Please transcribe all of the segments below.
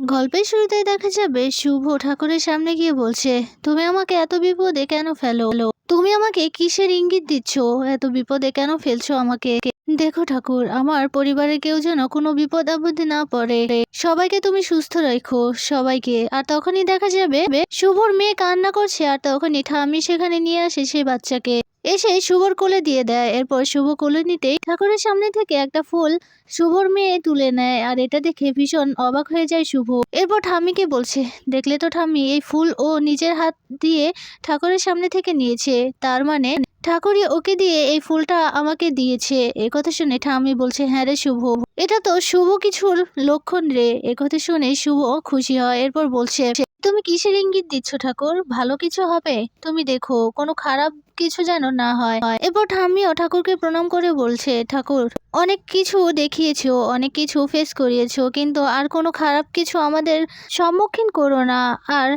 গল্পের শুরুতেই দেখা যাবে শুভ ঠাকুরের সামনে গিয়ে বলছে, তুমি আমাকে এত বিপদে কেন ফেলো? তুমি আমাকে কিসের ইঙ্গিত দিচ্ছ? এত বিপদে কেন ফেলছো আমাকে? দেখো ঠাকুর, আমার পরিবারের কেউ যেন কোনো বিপদ আপদে না পড়ে। সবাইকে তুমি সুস্থ রাখো, সবাইকে। আর তখনই দেখা যাবে শুভর মেয়ে কান্না করছে, আর তখনই ঠাম্মি সেখানে নিয়ে আসে সেই বাচ্চাকে, এসে শুভর কোলে দিয়ে দেয়। এরপর শুভ কোলে নিতেই ঠাকুরের সামনে থেকে একটা ফুল শুভর মেয়ে তুলে নেয়, আর এটা দেখে ভীষণ অবাক হয়ে যায় শুভ। এরপর ঠাম্মিকে বলছে, দেখলে তো ঠাম্মি, এই ফুল ও নিজের হাত দিয়ে ঠাকুরের সামনে থেকে নিয়েছে, তার মানে ঠাকুরই ওকে দিয়ে এই ফুলটা আমাকে দিয়েছে। কথা শুনে ঠাম্মি বলছে, হ্যাঁ রে শুভ, এটা তো শুভ কিছুর লক্ষণ রে। কথা শুনে শুভ খুশি হয়। এরপর বলছে, তুমি কিসের ইঙ্গিত দিচ্ছ ঠাকুর? ভালো কিছু হবে, তুমি দেখো, কোনো খারাপ কিছু যেন না হয়। এরপর ঠাম্মিও ঠাকুরকে প্রণাম করে বলছে, ঠাকুর, অনেক কিছু দেখিয়েছো, অনেক কিছু ফেস করিয়েছো, কিন্তু আর কোনো খারাপ কিছু আমাদের সম্মুখীন করো না। আর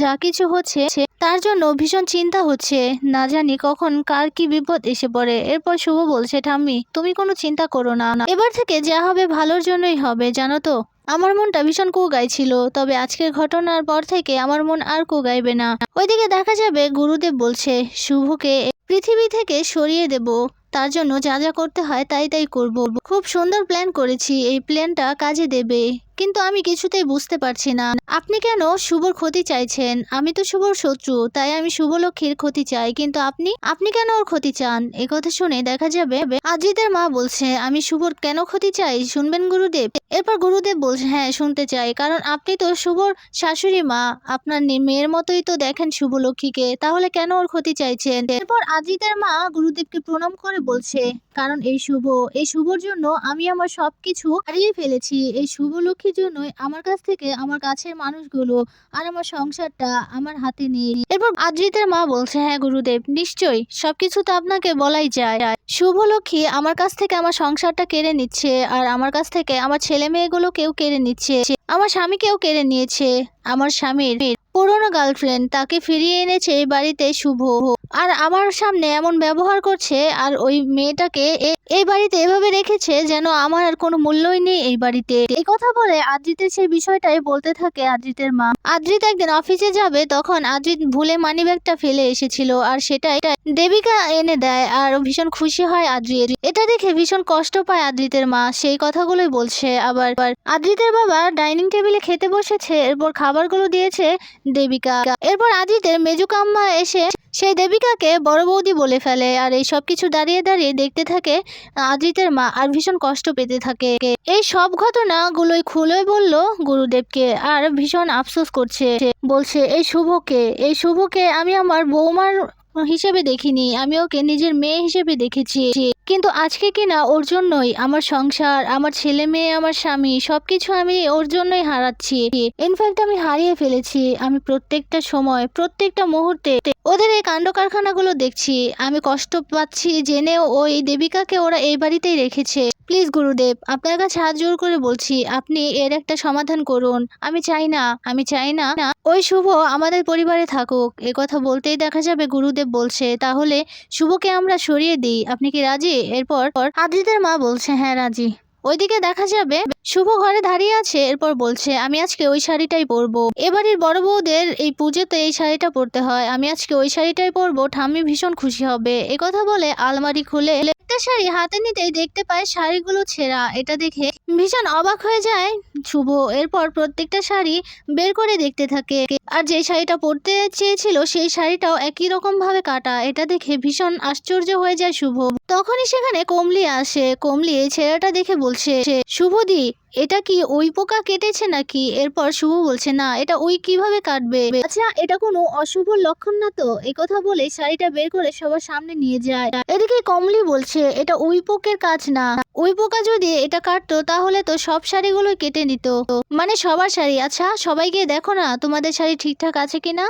যা কিছু হচ্ছে তার জন্য ভীষণ চিন্তা হচ্ছে, না জানি কখন কার কি বিপদ এসে পড়ে। এরপর শুভ বলছে, ঠাম্মি, তুমি কোনো চিন্তা করো না, এবার থেকে যা হবে ভালোর জন্যই হবে, জানো তো। আমার মনটা ভীষণ কুগাইছিল, তবে আজকের ঘটনার পর থেকে আমার মন আর কুগাইবে না। ওইদিকে দেখা যাবে গুরুদেব বলছে, শুভকে পৃথিবী থেকে সরিয়ে দেব, তার জন্য যা যা করতে হয় তাই তাই করব। খুব সুন্দর প্ল্যান করেছি, এই প্ল্যানটা কাজে দেবে, কিন্তু আমি কিছুতেই বুঝতে পারছি না আপনি কেন শুভর ক্ষতি চাইছেন। আমি তো শুভর শত্রু, তাই আমি শুভলক্ষ্মীর ক্ষতি চাই, কিন্তু আপনি আপনি কেন ওর ক্ষতি চান? কথা শুনে দেখা যাবে আদ্রিতের মা বলছে, আমি শুভর কেন ক্ষতি চাই শুনবেন গুরুদেব? এরপর গুরুদেব বলছে, হ্যাঁ শুনতে চাই, কারণ আপনি তো শুভর শাশুড়ি মা, আপনার মেয়ের মতোই তো দেখেন শুভলক্ষ্মীকে, তাহলে কেন ওর ক্ষতি চাইছেন? এরপর আদ্রিতের মা গুরুদেবকে প্রণাম করে বলছে, কারণ এই শুভর জন্য আমি আমার সবকিছু হারিয়ে ফেলেছি। এই শুভলক্ষ্মীর জন্যই আমার কাছ থেকে আমার কাছের মানুষগুলো আর আমার সংসারটা আমার হাতে নেই। এরপর আদ্রিতের মা বলছে, হ্যাঁ গুরুদেব, নিশ্চয়ই, সবকিছু তো আপনাকে বলাই যায়। শুভলক্ষ্মী আমার কাছ থেকে আমার সংসারটা কেড়ে নিচ্ছে, আর আমার কাছ থেকে আমার ছেলে মেয়েগুলোকেও কেড়ে নিচ্ছে, আমার স্বামীকেও কেড়ে নিয়েছে। আমার স্বামীর পুরনো গার্লফ্রেন্ড, তাকে ফিরিয়ে এনেছে এই বাড়িতে শুভ, আর আমার সামনে এমন ব্যবহার করছে, আর ওই মেয়েটাকে এই বাড়িতে এভাবে রেখেছে যেন আমার আর কোনো মূল্যই নেই এই বাড়িতে। এই কথা বলে আদ্রিতের সেই বিষয়টাই বলতে থাকে আদ্রিতের মা। আদ্রিত একদিন অফিসে যাবে, তখন আদ্রিত ভুলে মানিব্যাগটা ফেলে এসেছিল, আর সেটাই দেবিকা এনে দেয়, আর ভীষণ খুশি হয় আদ্রিত। এটা দেখে ভীষণ কষ্ট পায় আদ্রিতের মা, সেই কথাগুলোই বলছে। আবার আদ্রিতের বাবা ডাইনিং টেবিলে খেতে বসেছে, এরপর খাবারগুলো দিয়েছে দেবিকা। এরপর আদ্রিতের মেজুকাম্মা এসে সেই দেবিকাকে বড় বৌদি বলে ফেলে, আর এই সব কিছু দাঁড়িয়ে দাঁড়িয়ে দেখতে থাকে আদ্রিতের মা, আর ভীষণ কষ্ট পেতে থাকে। এই সব ঘটনাগুলোই খুলে বলল গুরুদেবকে, আর ভীষণ আফসোস করছে, বলছে, এই শুভকে আমি আমার বৌমার হিসেবে দেখিনি, আমি ওকে নিজের মেয়ে হিসেবে দেখেছি, কিন্তু আজকে কিনা ওর জন্যই আমার সংসার, আমার ছেলে মেয়ে, আমার স্বামী, সবকিছু আমি ওর জন্যই হারাচ্ছি। ইনফ্যাক্ট আমি হারিয়ে ফেলেছি। আমি প্রত্যেকটা সময়, প্রত্যেকটা মুহূর্তে ওদের এই কাণ্ড কারখানাগুলো দেখছি। আমি কষ্ট পাচ্ছি জেনেও ওই দেবিকাকে ওরা এই বাড়িতেই রেখেছে। প্লিজ গুরুদেব, আপনার কাছে হাত জোর করে বলছি, আপনি এর একটা সমাধান করুন। আমি চাই না ওই শুভ আমাদের পরিবারে থাকুক। কথা বলতেই দেখা যাবে গুরুদেব বলছে, তাহলে শুভকে আমরা সরিয়ে দিই, আপনি কি রাজি? এরপর আদ্রিতের মা বলছে, হ্যাঁ রাজি। ওইদিকে দেখা যাবে শুভ ঘরে দাঁড়িয়ে আছে, এরপর বলছে, আমি আজকে ওই শাড়িটাই পরবো। এবাড়ির বড় বউদের এই পুজোতে এই শাড়িটা পরতে হয়, আমি আজকে ওই শাড়িটাই পরবো, ঠাম্মি ভীষণ খুশি হবে। কথা বলে আলমারি খুলে একটা শাড়ি হাতে নিতেই দেখতে পায় শাড়িগুলো ছেঁড়া। এটা দেখে ভীষণ অবাক হয়ে যায় শুভ। এরপর প্রত্যেকটা শাড়ি বের করে দেখতে থাকে, আর যে শাড়িটা পরতে চেয়েছিল সেই শাড়িটাও একই রকম ভাবে কাটা। এটা দেখে ভীষণ আশ্চর্য হয়ে যায় শুভ। তখনই সেখানে কমলি আসে। কমলি এই ছেলেটা দেখে বলছে, শুভদি, এটা কি উই পোকা কেটেছে নাকি? এরপর শুভ বলছে, না, এটা উই কিভাবে কাটবে? আচ্ছা, এটা কোনো অশুভ লক্ষণ না তো? কথা বলে শাড়িটা বের করে সবার সামনে নিয়ে যায়। এদিকে কমলি বলছে, এটা উই পোকের কাজ না, উই পোকা যদি এটা কাটতো তাহলে তো সব শাড়িগুলোই কেটে নিত, মানে সবার শাড়ি। আচ্ছা, সবাই গিয়ে দেখো না তোমাদের শাড়ি ঠিকঠাক আছে কিনা।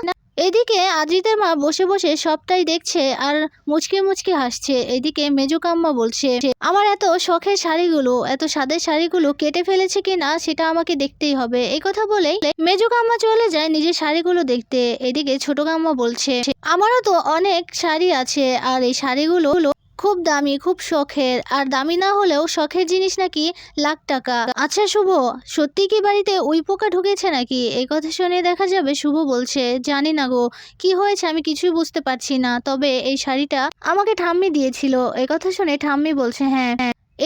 এদিকে আদ্রিতের মা বসে বসে সবটাই দেখছে আর মুচকে মুচকে হাসছে। এদিকে মেজুকাম্মা বলছে, আমার এত শখের শাড়িগুলো, এত স্বাদের শাড়িগুলো কেটে ফেলেছে কিনা সেটা আমাকে দেখতেই হবে। এই কথা বলেই মেজুকাম্মা চলে যায় নিজের শাড়িগুলো দেখতে। এদিকে ছোট কাম্মা বলছে, আমারও তো অনেক শাড়ি আছে, আর এই শাড়িগুলো খুব দামি, খুব শখের, আর দামি না হলেও শখের জিনিস নাকি লাখ টাকা। আচ্ছা শুভ, সত্যি কি বাড়িতে উই পোকা ঢুকেছে নাকি? এই কথা শুনে দেখা যাবে শুভ বলছে, জানি না গো, কি হয়েছে আমি কিছুই বুঝতে পারছি না, তবে এই শাড়িটা আমাকে ঠাম্মি দিয়েছিল। এই কথা শুনে ঠাম্মি বলছে, হ্যাঁ,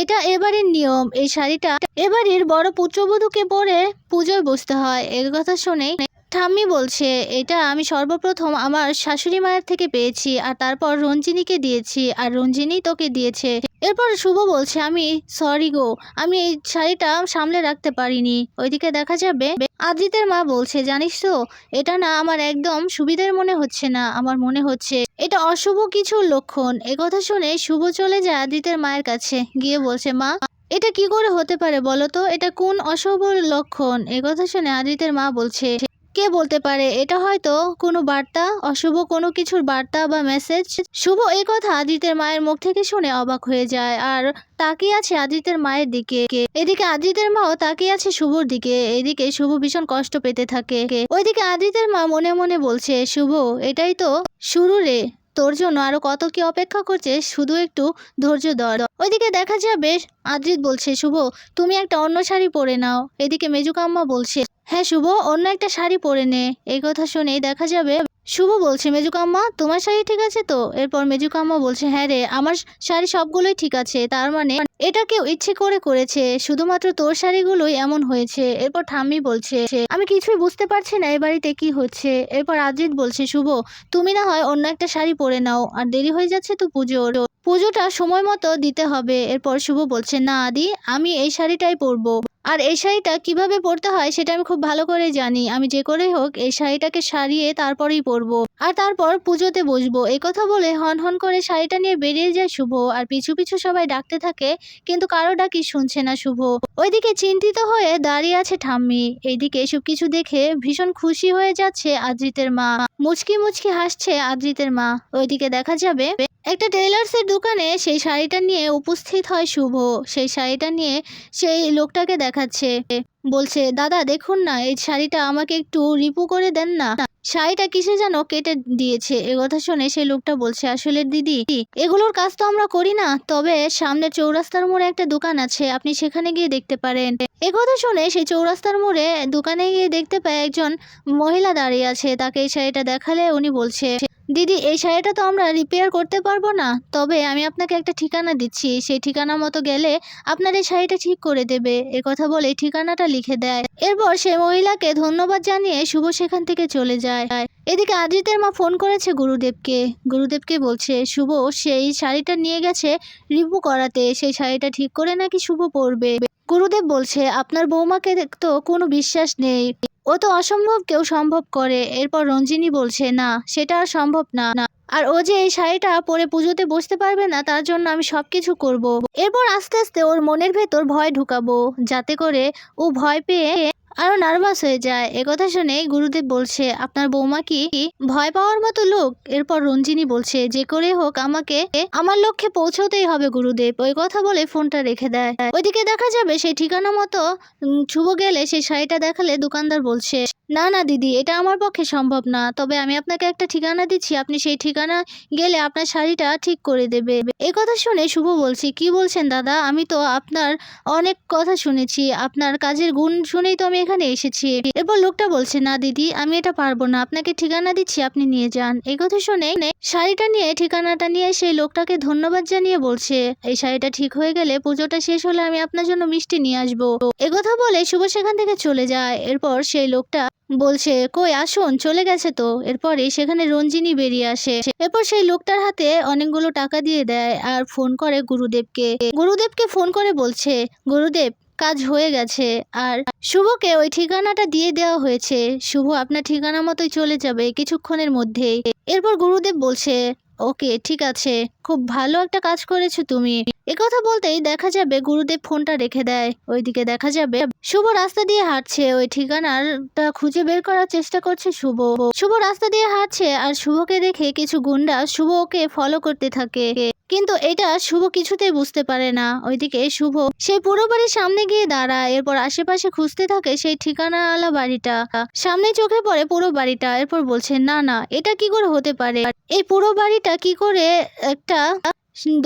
এটা এবারের নিয়ম, এই শাড়িটা এবারের বড় পুত্রবধূকে পরে পুজোয় বসতে হয়। এই কথা শুনে ঠাম্মি বলছে, এটা আমি সর্বপ্রথম আমার শাশুড়ি মায়ের থেকে পেয়েছি, আর তারপর রঞ্জিনীকে দিয়েছি, আর রঞ্জিনী তোকে দিয়েছে। এরপর শুভ বলছে, আমি সরি গো, আমি এই শাড়িটা সামলে রাখতে পারিনি। ওইদিকে দেখা যাবে আদ্রিতের মা বলছে, জানিস তো, এটা না আমার একদম সুবিধার মনে হচ্ছে না, আমার মনে হচ্ছে এটা অশুভ কিছুর লক্ষণ। একথা শুনে শুভ চলে যায় আদ্রিতের মায়ের কাছে, গিয়ে বলছে, মা এটা কি করে হতে পারে বলো তো, এটা কোন অশুভ লক্ষণ? একথা শুনে আদ্রিতের মা বলছে, কে বলতে পারে, এটা হয়তো কোনো বার্তা, অশুভ কোনো কিছুর বার্তা বা মেসেজ। শুভ এই কথা আদ্রিতের মায়ের মুখ থেকে শুনে অবাক হয়ে যায় আর তাকিয়ে আছে আদ্রিতের মায়ের দিকে। এদিকে আদ্রিতের মাও তাকিয়ে আছে শুভর দিকে। এদিকে শুভ ভীষণ কষ্ট পেতে থাকে। ওইদিকে আদ্রিতের মা মনে মনে বলছে, শুভ এটাই তো শুরু রে, তোর জন্য আরো কত কি অপেক্ষা করছে, শুধু একটু ধৈর্য ধর। ওইদিকে দেখা যাবে আদ্রিত বলছে, শুভ তুমি একটা অন্য শাড়ি পরে নাও। এদিকে মেজুকাম্মা বলছে, হ্যাঁ শুভ, অন্য একটা শাড়ি পরে নে। এই কথা শুনেই দেখা যাবে শুভ বলছে, মেজুকাম্মা তোমার শাড়ি ঠিক আছে তো? এরপর মেজুকাম্মা বলছে, হ্যাঁ রে, আমার শাড়ি সবগুলোই ঠিক আছে, তার মানে এটা কেউ ইচ্ছে করে করেছে, শুধুমাত্র তোর শাড়িগুলোই এমন হয়েছে। এরপর ঠাম্মি বলছে, আমি কিছুই বুঝতে পারছি না এ বাড়িতে কি হচ্ছে। এরপর আদ্রিত বলছে, শুভ তুমি না হয় অন্য একটা শাড়ি পরে নাও, আর দেরি হয়ে যাচ্ছে তো পুজোটা সময় মতো দিতে হবে। এরপর শুভ বলছে, না আদি, আমি এই শাড়িটাই পরবো, আর এই শাড়িটা কিভাবে পরতে হয় সেটা আমি খুব ভালো করে জানি। আমি যে করেই হোক এই শাড়িটাকে সারিয়ে তারপরেই পরবো, আর তারপর পুজোতে বসবো। এই কথা বলে হন হন করে শাড়িটা নিয়ে বেরিয়ে যায় শুভ, আর পিছু পিছু সবাই ডাকতে থাকে, কিন্তু কারো ডাকি শুনছে না শুভ। ওইদিকে চিন্তিত হয়ে দাঁড়িয়ে আছে ঠাম্মি। এইদিকে এসব কিছু দেখে ভীষণ খুশি হয়ে যাচ্ছে আদ্রিতের মা, মুচকি মুচকি হাসছে আদ্রিতের মা। ওইদিকে দেখা যাবে একটা টেইলার্সের দোকানে সেই শাড়িটা নিয়ে উপস্থিত হয় শুভ। সেই শাড়িটা নিয়ে সেই লোকটাকে দেখাচ্ছে, বলছে, দাদা দেখুন না, এই শাড়িটা আমাকে একটু রিপু করে দেন না, শাড়িটা কিসে যেন কেটে দিয়েছে। এ কথা শুনে সেই লোকটা বলছে, আসলে দিদি এগুলোর কাজ তো আমরা করি না, তবে সামনে চৌরাস্তার মোড়ে একটা দোকান আছে, আপনি সেখানে গিয়ে দেখতে পারেন। এ কথা শুনে সেই চৌরাস্তার মোড়ে দোকানে গিয়ে দেখতে পায় একজন মহিলা দাঁড়িয়ে আছে। তাকে এই শাড়িটা দেখালে উনি বলছে, দিদি এই শাড়িটা তো আমরা রিপেয়ার করতে পারবো না, তবে আমি আপনাকে একটা ঠিকানা দিচ্ছি, সেই ঠিকানা মতো গেলে আপনার এই শাড়িটা ঠিক করে দেবে। এ কথা বলে ঠিকানাটা লিখে দেয়। এরপর সেই মহিলাকে ধন্যবাদ জানিয়ে শুভ সেখান থেকে চলে যায়। এদিকে আদ্রিতের মা ফোন করেছে গুরুদেবকে বলছে, শুভ সেই শাড়িটা নিয়ে গেছে রিপু করাতে, সেই শাড়িটা ঠিক করে নাকি শুভ পরবে। গুরুদেব বলছে, আপনার বৌমাকে তো কোনো বিশ্বাস নেই, ও তো অসম্ভব কেউ সম্ভব করে। এরপর রঞ্জিনী বলছে, না সেটা আর সম্ভব না, আর ও যে এই শাড়িটা পরে পুজোতে বসতে পারবে না, তার জন্য আমি সবকিছু করব। এরপর আস্তে আস্তে ওর মনের ভেতর ভয় ঢুকাবো, যাতে করে ও ভয় পেয়ে আরো নার্ভাস হয়ে যায়। একথা শুনে গুরুদেব বলছে, আপনার বৌমা কি ভয় পাওয়ার মতো লোক? এরপর রঞ্জিনী বলছে, যে করে হোক আমাকে আমার লক্ষ্যে পৌঁছতেই হবে গুরুদেব। ওই কথা বলে ফোনটা রেখে দেয়। ওইদিকে দেখা যাবে সেই ঠিকানা মতো শুভ গেলে সেই শাড়িটা দেখালে দোকানদার বলছে, না না দিদি, এটা আমার পক্ষে সম্ভব না, তবে আমি আপনাকে একটা ঠিকানা দিচ্ছি, আপনি সেই ঠিকানা গেলে আপনার শাড়িটা ঠিক করে দেবে। এই কথা শুনে শুভ বলছে, কি বলছেন দাদা, আমি তো আপনার অনেক কথা শুনেছি, আপনার কাজের গুণ শুনেই তো আমি এখানে এসেছি। এরপর লোকটা বলছে, না দিদি আমি এটা পারবো না, আপনাকে ঠিকানা দিচ্ছি, আপনি নিয়ে যান। এই কথা শুনে শাড়িটা নিয়ে ঠিকানাটা নিয়ে সেই লোকটাকে ধন্যবাদ জানিয়ে বলছে, এই শাড়িটা ঠিক হয়ে গেলে পুজোটা শেষ হলে আমি আপনার জন্য মিষ্টি নিয়ে আসবো। একথা বলে শুভ সেখান থেকে চলে যায়। এরপর সেই লোকটা বলছে, কই আসুন, চলে গেছে তো। এরপরে সেখানে রঞ্জিনী বেরিয়ে আসে। এরপর সেই লোকটার হাতে অনেকগুলো টাকা দিয়ে দেয় আর ফোন করে গুরুদেবকে ফোন করে বলছে, গুরুদেব কাজ হয়ে গেছে, আর শুভকে ওই ঠিকানাটা দিয়ে দেওয়া হয়েছে, শুভ আপনার ঠিকানা মতোই চলে যাবে কিছুক্ষণের মধ্যেই। এরপর গুরুদেব বলছে, ওকে ঠিক আছে, খুব ভালো একটা কাজ করেছো তুমি। একথা বলতেই দেখা যাবে গুরুদেব ফোনটা রেখে দেয়। ওইদিকে দেখা যাবে শুভ রাস্তা দিয়ে হাঁটছে, ওই ঠিকানাটা খুঁজে বের করার চেষ্টা করছে শুভ রাস্তা দিয়ে হাঁটছে, আর শুভকে দেখে কিছু গুন্ডা শুভকে ফলো করতে থাকে, কিন্তু এটা শুভ কিছুতেই বুঝতে পারে না। ওইদিকে শুভ সেই পুরো বাড়ির সামনে গিয়ে দাঁড়ায়। এরপর আশেপাশে খুঁজতে থাকে সেই ঠিকানাওয়ালা বাড়িটা, সামনে চোখে পড়ে পুরো বাড়িটা। এরপর বলছে, না না, এটা কি করে হতে পারে, এই পুরো বাড়িটা কি করে একটা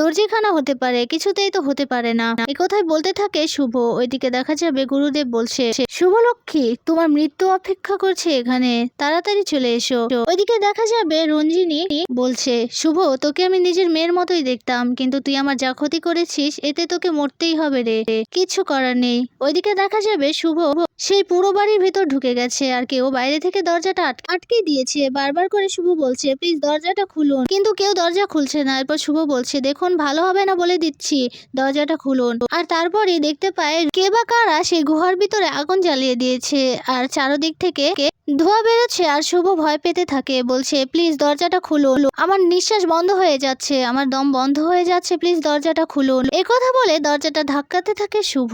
দর্জিখানা হতে পারে, কিছুতেই তো হতে পারে না। এ কথাই বলতে থাকে শুভ। ওইদিকে দেখা যাবে গুরুদেব বলছে, শুভলক্ষ্মী তোমার মৃত্যু অপেক্ষা করছে এখানে, তাড়াতাড়ি চলে এসো। ওইদিকে দেখা যাবে রঞ্জিনী বলছে, শুভ তোকে আমি নিজের মেয়ের মতোই দেখতাম, কিন্তু তুই আমার যা ক্ষতি করেছিস এতে তোকে মরতেই হবে রে, কিচ্ছু করার নেই। ওইদিকে দেখা যাবে শুভ সেই পুরো বাড়ির ভিতর ঢুকে গেছে, আর কেউ বাইরে থেকে দরজাটা আটকে দিয়েছে। বারবার করে শুভ বলছে, প্লিজ দরজাটা খুলুন, কিন্তু কেউ দরজা খুলছে না। এরপর শুভ বলছে, দেখুন ভালো হবে না বলে দিচ্ছি, দরজাটা খুলুন। আর তারপরে দেখতে পায় কে বা কারা সেই গুহার ভিতরে আগুন জ্বালিয়ে দিয়েছে, আর চারদিক থেকে ধোঁয়া বেরোচ্ছে। আর শুভ ভয় পেতে থাকে, বলছে প্লিজ দরজাটা খুলুন, আমার নিঃশ্বাস বন্ধ হয়ে যাচ্ছে, আমার দম বন্ধ হয়ে যাচ্ছে, প্লিজ দরজাটা খুলুন। কথা বলে দরজাটা ধাক্কাতে থাকে শুভ।